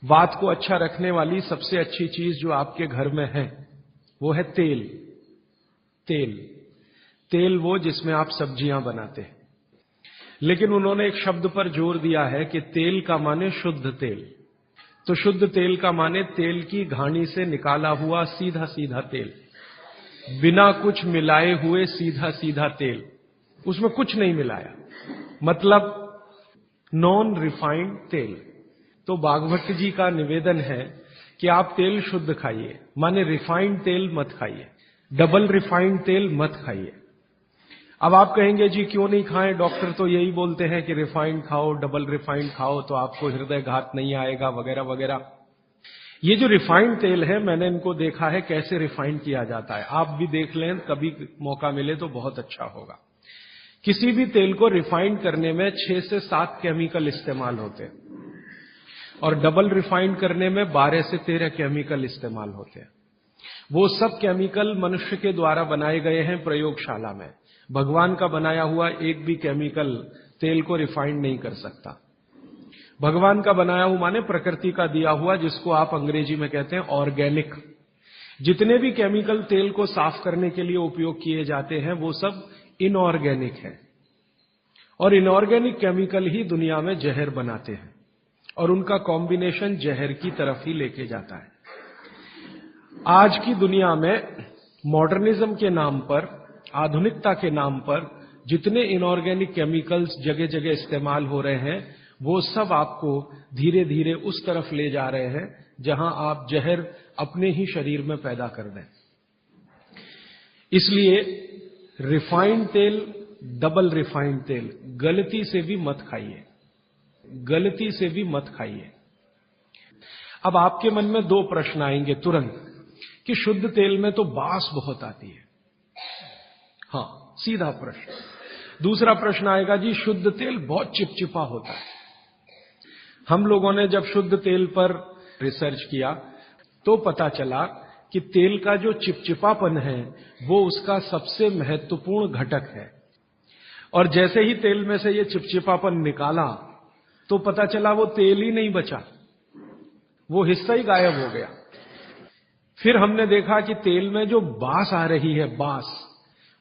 वात को अच्छा रखने वाली सबसे अच्छी चीज जो आपके घर में है वो है तेल। तेल तेल वो जिसमें आप सब्जियां बनाते हैं। लेकिन उन्होंने एक शब्द पर जोर दिया है कि तेल का माने शुद्ध तेल। तो शुद्ध तेल का माने तेल की घानी से निकाला हुआ सीधा सीधा तेल, बिना कुछ मिलाए हुए सीधा सीधा तेल, उसमें कुछ नहीं मिलाया, मतलब नॉन रिफाइंड तेल। तो भागवत जी का निवेदन है कि आप तेल शुद्ध खाइए, माने रिफाइंड तेल मत खाइए, डबल रिफाइंड तेल मत खाइए। अब आप कहेंगे जी क्यों नहीं खाएं, डॉक्टर तो यही बोलते हैं कि रिफाइंड खाओ, डबल रिफाइंड खाओ तो आपको हृदय घात नहीं आएगा वगैरह वगैरह। ये जो रिफाइंड तेल है मैंने इनको देखा है कैसे रिफाइंड किया जाता है, आप भी देख लें, कभी मौका मिले तो बहुत अच्छा होगा। किसी भी तेल को रिफाइंड करने में 6 से 7 केमिकल इस्तेमाल होते हैं और डबल रिफाइंड करने में 12 से 13 केमिकल इस्तेमाल होते हैं। वो सब केमिकल मनुष्य के द्वारा बनाए गए हैं प्रयोगशाला में। भगवान का बनाया हुआ एक भी केमिकल तेल को रिफाइंड नहीं कर सकता। भगवान का बनाया हुआ माने प्रकृति का दिया हुआ, जिसको आप अंग्रेजी में कहते हैं ऑर्गेनिक। जितने भी केमिकल तेल को साफ करने के लिए उपयोग किए जाते हैं वो सब इनऑर्गेनिक है, और इनऑर्गेनिक केमिकल ही दुनिया में जहर बनाते हैं और उनका कॉम्बिनेशन जहर की तरफ ही लेके जाता है। आज की दुनिया में मॉडर्निज्म के नाम पर, आधुनिकता के नाम पर जितने इनऑर्गेनिक केमिकल्स जगह जगह इस्तेमाल हो रहे हैं वो सब आपको धीरे धीरे उस तरफ ले जा रहे हैं जहां आप जहर अपने ही शरीर में पैदा कर दें। इसलिए रिफाइंड तेल, डबल रिफाइंड तेल गलती से भी मत खाइए, गलती से भी मत खाइए। अब आपके मन में 2 प्रश्न आएंगे तुरंत कि शुद्ध तेल में तो बास बहुत आती है। हां, सीधा प्रश्न। दूसरा प्रश्न आएगा जी शुद्ध तेल बहुत चिपचिपा होता है। हम लोगों ने जब शुद्ध तेल पर रिसर्च किया तो पता चला कि तेल का जो चिपचिपापन है वो उसका सबसे महत्वपूर्ण घटक है, और जैसे ही तेल में से ये चिपचिपापन निकाला तो पता चला वो तेल ही नहीं बचा, वो हिस्सा ही गायब हो गया। फिर हमने देखा कि तेल में जो बास आ रही है, बास,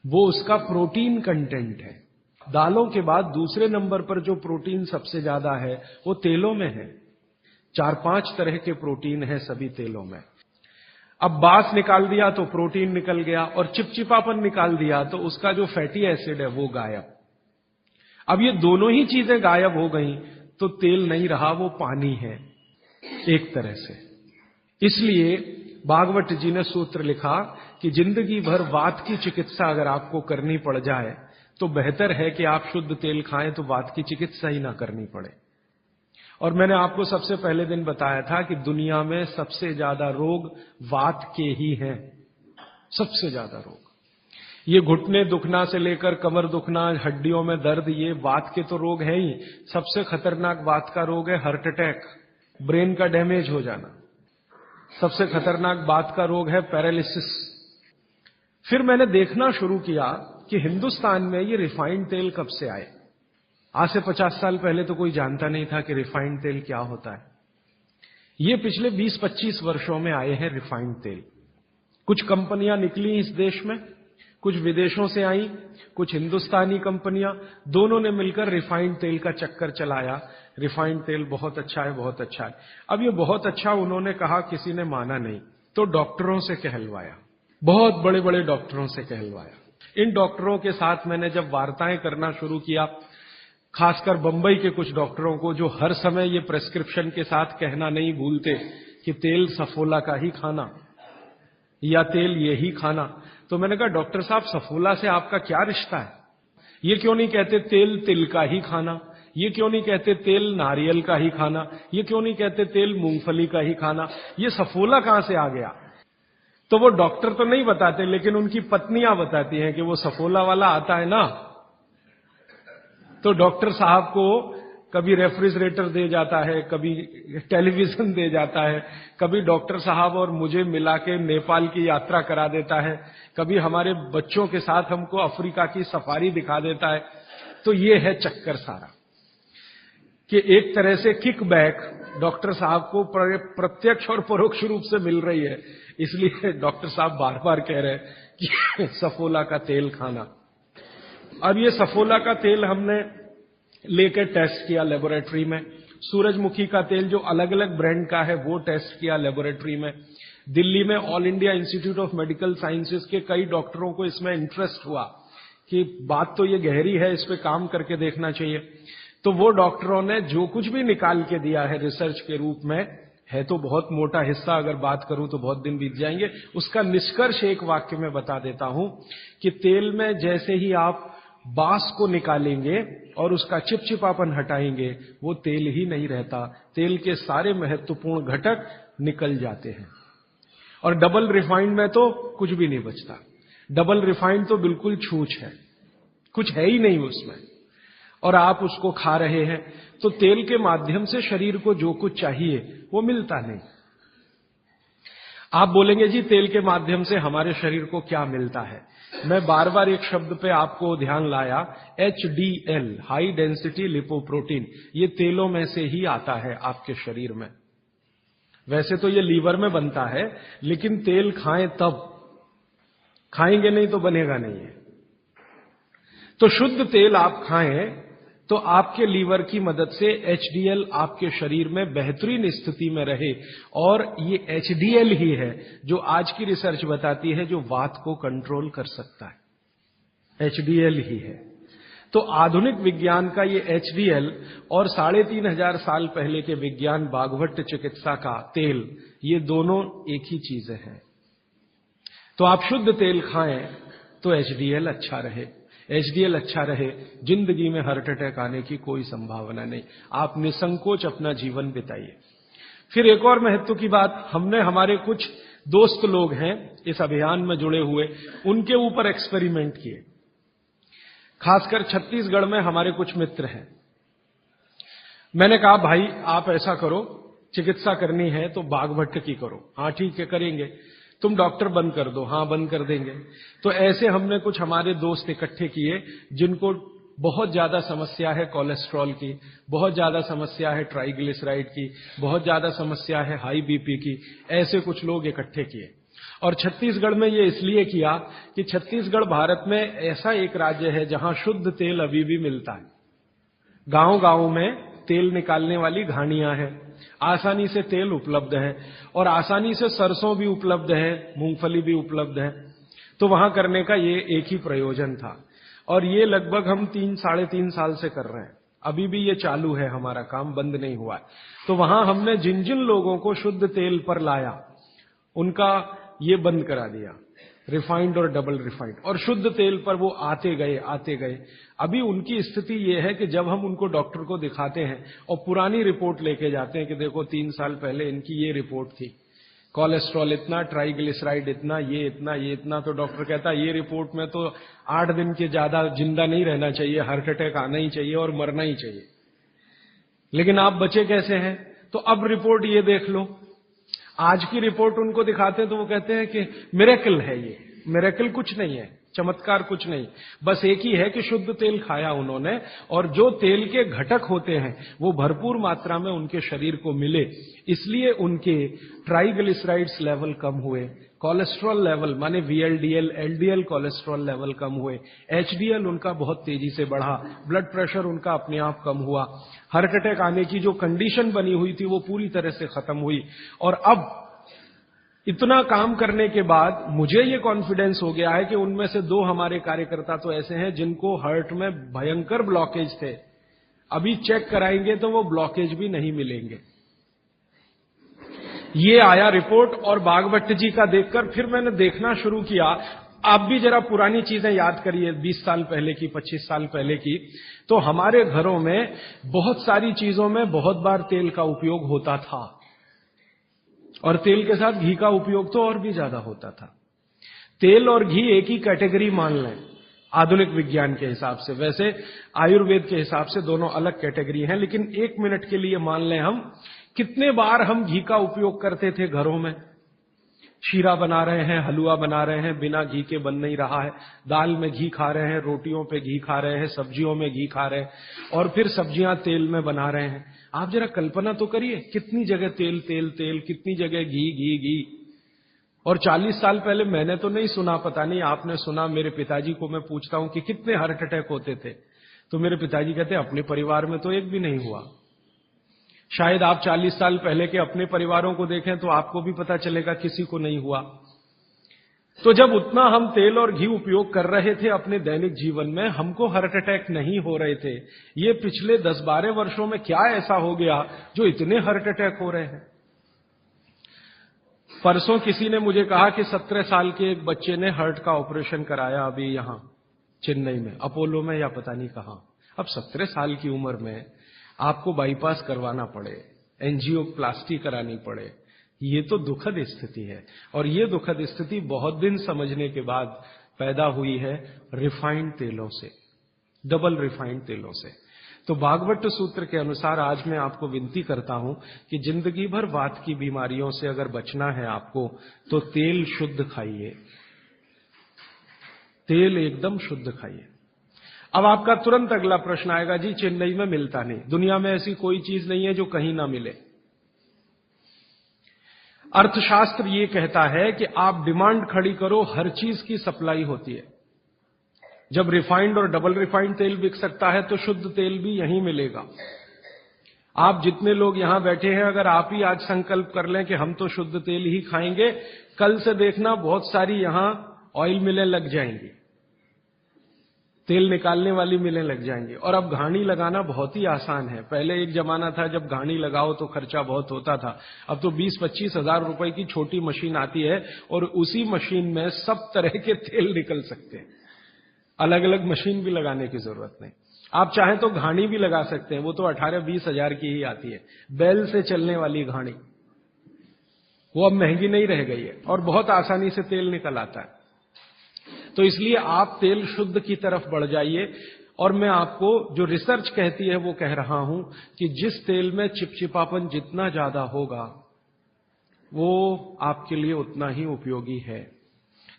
वो उसका प्रोटीन कंटेंट है। दालों के बाद दूसरे नंबर पर जो प्रोटीन सबसे ज्यादा है वो तेलों में है। 4-5 तरह के प्रोटीन है सभी तेलों में। अब बास निकाल दिया तो प्रोटीन निकल गया, और चिपचिपापन निकाल दिया तो उसका जो फैटी एसिड है वो गायब। अब ये दोनों ही चीजें गायब हो गई तो तेल नहीं रहा, वो पानी है एक तरह से। इसलिए भागवत जी ने सूत्र लिखा कि जिंदगी भर वात की चिकित्सा अगर आपको करनी पड़ जाए तो बेहतर है कि आप शुद्ध तेल खाएं तो वात की चिकित्सा ही ना करनी पड़े। और मैंने आपको सबसे पहले दिन बताया था कि दुनिया में सबसे ज्यादा रोग वात के ही हैं, सबसे ज्यादा रोग। ये घुटने दुखना से लेकर कमर दुखना, हड्डियों में दर्द, ये वात के तो रोग है ही। सबसे खतरनाक वात का रोग है हार्ट अटैक, ब्रेन का डैमेज हो जाना। सबसे खतरनाक बात का रोग है पैरालिसिस। फिर मैंने देखना शुरू किया कि हिंदुस्तान में ये रिफाइंड तेल कब से आए। आज से 50 साल पहले तो कोई जानता नहीं था कि रिफाइंड तेल क्या होता है। ये पिछले 20-25 वर्षों में आए हैं रिफाइंड तेल। कुछ कंपनियां निकली इस देश में, कुछ विदेशों से आई, कुछ हिंदुस्तानी कंपनियां, दोनों ने मिलकर रिफाइंड तेल का चक्कर चलाया। रिफाइंड तेल बहुत अच्छा है, बहुत अच्छा है। अब ये बहुत अच्छा उन्होंने कहा, किसी ने माना नहीं, तो डॉक्टरों से कहलवाया, बहुत बड़े बड़े डॉक्टरों से कहलवाया। इन डॉक्टरों के साथ मैंने जब वार्ताएं करना शुरू किया, खासकर बंबई के कुछ डॉक्टरों को जो हर समय ये प्रेस्क्रिप्शन के साथ कहना नहीं भूलते कि तेल सफोला का ही खाना या तेल ये ही खाना, तो मैंने कहा डॉक्टर साहब सफोला से आपका क्या रिश्ता है? ये क्यों नहीं कहते तेल तिल का ही खाना? ये क्यों नहीं कहते तेल नारियल का ही खाना? ये क्यों नहीं कहते तेल मूंगफली का ही खाना? ये सफोला कहां से आ गया? तो वो डॉक्टर तो नहीं बताते, लेकिन उनकी पत्नियां बताती हैं कि वो सफोला वाला आता है ना, तो डॉक्टर साहब को कभी रेफ्रिजरेटर दे जाता है, कभी टेलीविजन दे जाता है, कभी डॉक्टर साहब और मुझे मिला के नेपाल की यात्रा करा देता है, कभी हमारे बच्चों के साथ हमको अफ्रीका की सफारी दिखा देता है। तो ये है चक्कर सारा। कि एक तरह से किकबैक डॉक्टर साहब को प्रत्यक्ष और परोक्ष रूप से मिल रही है, इसलिए डॉक्टर साहब बार बार कह रहे हैं कि सफोला का तेल खाना। अब ये सफोला का तेल हमने लेकर टेस्ट किया लेबोरेटरी में, सूरजमुखी का तेल जो अलग अलग ब्रांड का है वो टेस्ट किया लेबोरेटरी में। दिल्ली में all India institute of medical sciences के कई डॉक्टरों को इसमें इंटरेस्ट हुआ कि बात तो ये गहरी है, इस पे काम करके देखना चाहिए। तो वो डॉक्टरों ने जो कुछ भी निकाल के दिया है रिसर्च के रूप में, है तो बहुत मोटा हिस्सा, अगर बात करूं तो बहुत दिन बीत जाएंगे, उसका निष्कर्ष एक वाक्य में बता देता हूं कि तेल में जैसे ही आप बांस को निकालेंगे और उसका चिपचिपापन हटाएंगे, वो तेल ही नहीं रहता, तेल के सारे महत्वपूर्ण घटक निकल जाते हैं। और डबल रिफाइंड में तो कुछ भी नहीं बचता। डबल रिफाइंड तो बिल्कुल छूछ है, कुछ है ही नहीं उसमें, और आप उसको खा रहे हैं। तो तेल के माध्यम से शरीर को जो कुछ चाहिए वो मिलता नहीं। आप बोलेंगे जी तेल के माध्यम से हमारे शरीर को क्या मिलता है? मैं बार बार एक शब्द पे आपको ध्यान लाया, HDL, हाई डेंसिटी लिपोप्रोटीन, ये तेलों में से ही आता है आपके शरीर में। वैसे तो ये लीवर में बनता है, लेकिन तेल खाएं तब, खाएंगे नहीं तो बनेगा नहीं है। तो शुद्ध तेल आप खाएं तो आपके लीवर की मदद से HDL आपके शरीर में बेहतरीन स्थिति में रहे, और ये HDL ही है जो आज की रिसर्च बताती है जो वात को कंट्रोल कर सकता है, HDL ही है। तो आधुनिक विज्ञान का ये HDL और 3500 साल पहले के विज्ञान बागभट्ट चिकित्सा का तेल, ये दोनों एक ही चीजें हैं। तो आप शुद्ध तेल खाएं तो HDL अच्छा रहे, HDL अच्छा रहे, जिंदगी में हार्ट अटैक आने की कोई संभावना नहीं, आप निसंकोच अपना जीवन बिताइए। फिर एक और महत्व की बात, हमने हमारे कुछ दोस्त लोग हैं इस अभियान में जुड़े हुए, उनके ऊपर एक्सपेरिमेंट किए। खासकर छत्तीसगढ़ में हमारे कुछ मित्र हैं। मैंने कहा भाई आप ऐसा करो, चिकित्सा करनी है तो बागभट्ट की करो। हाँ ठीक है करेंगे। तुम डॉक्टर बंद कर दो। हाँ बंद कर देंगे। तो ऐसे हमने कुछ हमारे दोस्त इकट्ठे किए जिनको बहुत ज्यादा समस्या है कोलेस्ट्रॉल की, बहुत ज्यादा समस्या है ट्राइग्लिसराइड की, बहुत ज्यादा समस्या है हाई बीपी की। ऐसे कुछ लोग इकट्ठे किए और छत्तीसगढ़ में ये इसलिए किया कि छत्तीसगढ़ भारत में ऐसा एक राज्य है जहां शुद्ध तेल अभी भी मिलता है। गांव गांव में तेल निकालने वाली घानियां हैं, आसानी से तेल उपलब्ध है, और आसानी से सरसों भी उपलब्ध है, मूंगफली भी उपलब्ध है। तो वहां करने का ये एक ही प्रयोजन था, और ये लगभग हम 3-3.5 साल से कर रहे हैं। अभी भी ये चालू है, हमारा काम बंद नहीं हुआ है। तो वहां हमने जिन जिन लोगों को शुद्ध तेल पर लाया उनका ये बंद करा दिया, रिफाइंड और डबल रिफाइंड, और शुद्ध तेल पर वो आते गए। अभी उनकी स्थिति ये है कि जब हम उनको डॉक्टर को दिखाते हैं और पुरानी रिपोर्ट लेके जाते हैं कि देखो 3 साल पहले इनकी ये रिपोर्ट थी, कोलेस्ट्रॉल इतना, ट्राइग्लिसराइड इतना, ये इतना, तो डॉक्टर कहता है ये रिपोर्ट में तो 8 दिन के ज्यादा जिंदा नहीं रहना चाहिए, हार्ट अटैक आना ही चाहिए और मरना ही चाहिए, लेकिन आप बचे कैसे हैं? तो अब रिपोर्ट ये देख लो। आज की रिपोर्ट उनको दिखाते हैं तो वो कहते हैं कि मिरेकल है, ये मिरेकल कुछ नहीं है, चमत्कार कुछ नहीं, बस एक ही है कि शुद्ध तेल खाया उन्होंने, और जो तेल के घटक होते हैं वो भरपूर मात्रा में उनके शरीर को मिले, इसलिए उनके ट्राइग्लिसराइड्स लेवल कम हुए, कोलेस्ट्रॉल लेवल माने VLDL, LDL कोलेस्ट्रॉल लेवल कम हुए, HDL उनका बहुत तेजी से बढ़ा, ब्लड प्रेशर उनका अपने आप कम हुआ, हार्ट अटैक आने की जो कंडीशन बनी हुई थी वो पूरी तरह से खत्म हुई। और अब इतना काम करने के बाद मुझे ये कॉन्फिडेंस हो गया है कि उनमें से 2 हमारे कार्यकर्ता तो ऐसे हैं जिनको हार्ट में भयंकर ब्लॉकेज थे, अभी चेक कराएंगे तो वो ब्लॉकेज भी नहीं मिलेंगे। ये आया रिपोर्ट, और बागभट्ट जी का देखकर फिर मैंने देखना शुरू किया। आप भी जरा पुरानी चीजें याद करिए, 20 साल पहले की, 25 साल पहले की। तो हमारे घरों में बहुत सारी चीजों में बहुत बार तेल का उपयोग होता था, और तेल के साथ घी का उपयोग तो और भी ज्यादा होता था। तेल और घी एक ही कैटेगरी मान लें आधुनिक विज्ञान के हिसाब से, वैसे आयुर्वेद के हिसाब से दोनों अलग कैटेगरी हैं, लेकिन 1 मिनट के लिए मान लें हम, कितने बार हम घी का उपयोग करते थे घरों में? शीरा बना रहे हैं, हलवा बना रहे हैं, बिना घी के बन नहीं रहा है। दाल में घी खा रहे हैं, रोटियों पे घी खा रहे हैं, सब्जियों में घी खा रहे हैं, और फिर सब्जियां तेल में बना रहे हैं। आप जरा कल्पना तो करिए, कितनी जगह तेल तेल तेल, कितनी जगह घी घी घी। और 40 साल पहले मैंने तो नहीं सुना, पता नहीं आपने सुना, मेरे पिताजी को मैं पूछता हूं कि कितने हार्ट अटैक होते थे, तो मेरे पिताजी कहते अपने परिवार में तो एक भी नहीं हुआ। शायद आप 40 साल पहले के अपने परिवारों को देखें तो आपको भी पता चलेगा किसी को नहीं हुआ। तो जब उतना हम तेल और घी उपयोग कर रहे थे अपने दैनिक जीवन में, हमको हार्ट अटैक नहीं हो रहे थे। ये पिछले 10-12 वर्षों में क्या ऐसा हो गया जो इतने हार्ट अटैक हो रहे हैं? परसों किसी ने मुझे कहा कि 17 साल के एक बच्चे ने हार्ट का ऑपरेशन कराया अभी यहां चेन्नई में, अपोलो में या पता नहीं कहां। अब 17 साल की उम्र में आपको बाईपास करवाना पड़े, एंजियोप्लास्टी करानी पड़े, ये तो दुखद स्थिति है। और ये दुखद स्थिति बहुत दिन समझने के बाद पैदा हुई है रिफाइंड तेलों से, डबल रिफाइंड तेलों से। तो भागवत सूत्र के अनुसार आज मैं आपको विनती करता हूं कि जिंदगी भर वात की बीमारियों से अगर बचना है आपको, तो तेल शुद्ध खाइए, तेल एकदम शुद्ध खाइए। अब आपका तुरंत अगला प्रश्न आएगा, जी चेन्नई में मिलता नहीं, दुनिया में ऐसी कोई चीज नहीं है जो कहीं ना मिले। अर्थशास्त्र ये कहता है कि आप डिमांड खड़ी करो, हर चीज की सप्लाई होती है। जब रिफाइंड और डबल रिफाइंड तेल बिक सकता है तो शुद्ध तेल भी यहीं मिलेगा। आप जितने लोग यहां बैठे हैं, अगर आप ही आज संकल्प कर लें कि हम तो शुद्ध तेल ही खाएंगे, कल से देखना बहुत सारी यहां ऑयल मिलें लग जाएंगी, तेल निकालने वाली मिलें लग जाएंगी। और अब घानी लगाना बहुत ही आसान है। पहले एक जमाना था जब घानी लगाओ तो खर्चा बहुत होता था। अब तो 20-25 हजार रुपए की छोटी मशीन आती है और उसी मशीन में सब तरह के तेल निकल सकते हैं। अलग अलग मशीन भी लगाने की जरूरत नहीं। आप चाहें तो घानी भी लगा सकते हैं, वो तो 18-20 हजार की ही आती है, बैल से चलने वाली घानी। वो अब महंगी नहीं रह गई है और बहुत आसानी से तेल निकल आता है। तो इसलिए आप तेल शुद्ध की तरफ बढ़ जाइए। और मैं आपको जो रिसर्च कहती है वो कह रहा हूं कि जिस तेल में चिपचिपापन जितना ज्यादा होगा वो आपके लिए उतना ही उपयोगी है।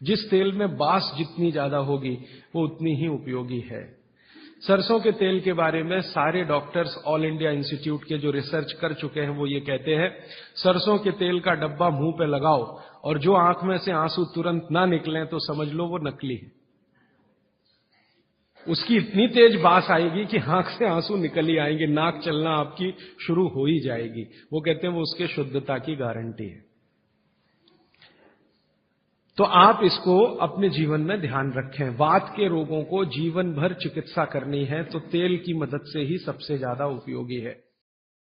जिस तेल में बास जितनी ज्यादा होगी वो उतनी ही उपयोगी है। सरसों के तेल के बारे में सारे डॉक्टर्स ऑल इंडिया इंस्टीट्यूट के जो रिसर्च कर चुके हैं वो ये कहते हैं, सरसों के तेल का डब्बा मुंह पे लगाओ और जो आंख में से आंसू तुरंत ना निकलें तो समझ लो वो नकली है। उसकी इतनी तेज बास आएगी कि आंख से आंसू निकल ही आएंगे, नाक चलना आपकी शुरू हो ही जाएगी। वो कहते हैं वो उसके शुद्धता की गारंटी है। तो आप इसको अपने जीवन में ध्यान रखें। वात के रोगों को जीवन भर चिकित्सा करनी है तो तेल की मदद से ही सबसे ज्यादा उपयोगी है।